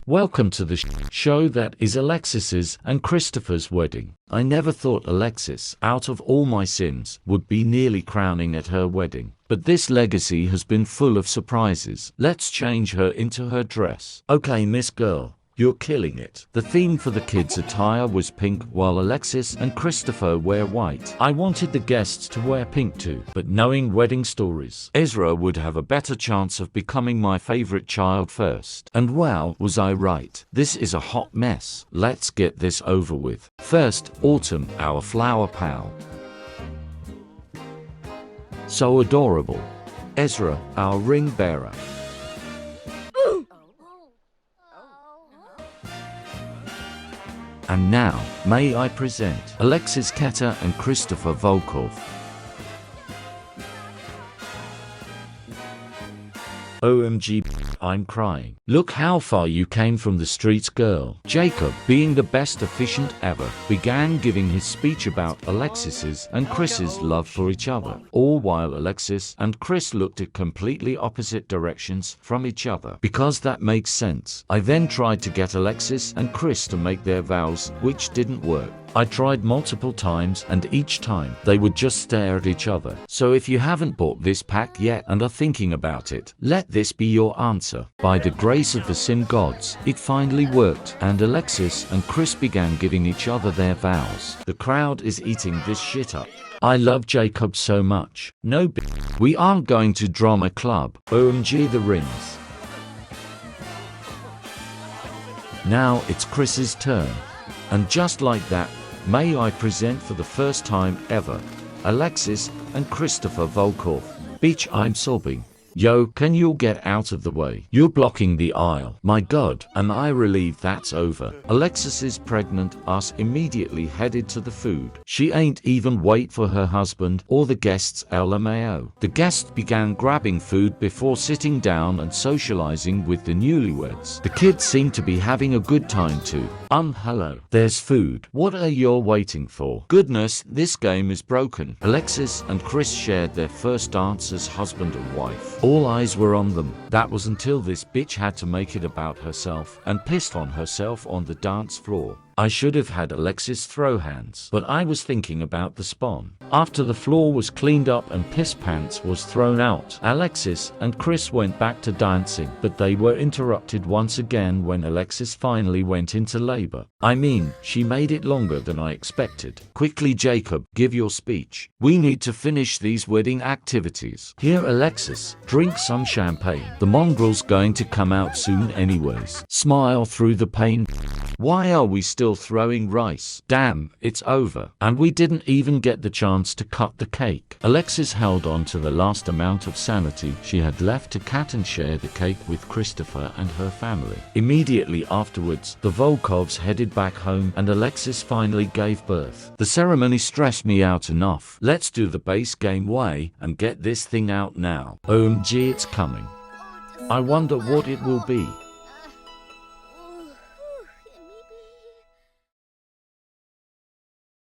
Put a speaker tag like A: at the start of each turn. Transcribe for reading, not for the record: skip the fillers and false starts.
A: Welcome to the show that is Alexis's and Kristopher's wedding. I never thought Alexis, out of all my sins, would be nearly crowning at her wedding. But this legacy has been full of surprises. Let's change her into her dress. Okay, Miss Girl. You're killing it. The theme for the kids' attire was pink, while Alexis and Kristopher wear white. I wanted the guests to wear pink too, but knowing wedding stories, Ezra would have a better chance of becoming my favorite child first. And wow, was I right. This is a hot mess. Let's get this over with. First, Autumn, our flower pal. So adorable. Ezra, our ring bearer. And now, may I present Alexis Ketter and Kristopher Volkov. OMG, I'm crying. Look how far you came from the streets, girl. Jacob, being the best officiant ever, began giving his speech about Alexis's and Chris's love for each other, all while Alexis and Chris looked at completely opposite directions from each other. Because that makes sense. I then tried to get Alexis and Chris to make their vows, which didn't work. I tried multiple times, and each time, they would just stare at each other. So if you haven't bought this pack yet and are thinking about it, let this be your answer. By the grace of the sim gods, it finally worked, and Alexis and Chris began giving each other their vows. The crowd is eating this shit up. I love Jacob so much. No, we aren't going to drama club. OMG the rings. Now it's Chris's turn. And just like that, may I present for the first time ever, Alexis and Kristopher Volkov. Bitch, I'm sobbing. Yo, can you get out of the way? You're blocking the aisle. My god, am I relieved that's over. Alexis's pregnant ass immediately headed to the food. She ain't even wait for her husband or the guests LMAO. The guests began grabbing food before sitting down and socializing with the newlyweds. The kids seem to be having a good time too. Hello. There's food. What are you waiting for? Goodness, this game is broken. Alexis and Chris shared their first dance as husband and wife. All eyes were on them. That was until this bitch had to make it about herself and pissed on herself on the dance floor. I should have had Alexis throw hands, but I was thinking about the spawn. After the floor was cleaned up and piss pants was thrown out, Alexis and Chris went back to dancing, but they were interrupted once again when Alexis finally went into labor. I mean, she made it longer than I expected. Quickly, Jacob, give your speech. We need to finish these wedding activities. Here, Alexis, drink some champagne. The mongrel's going to come out soon anyways. Smile through the pain. Why are we still throwing rice? Damn, it's over. And we didn't even get the chance to cut the cake. Alexis held on to the last amount of sanity she had left to cut and share the cake with Kristopher and her family. Immediately afterwards, the Volkovs headed back home and Alexis finally gave birth. The ceremony stressed me out enough. Let's do the base game way and get this thing out now. OMG, it's coming. I wonder what it will be.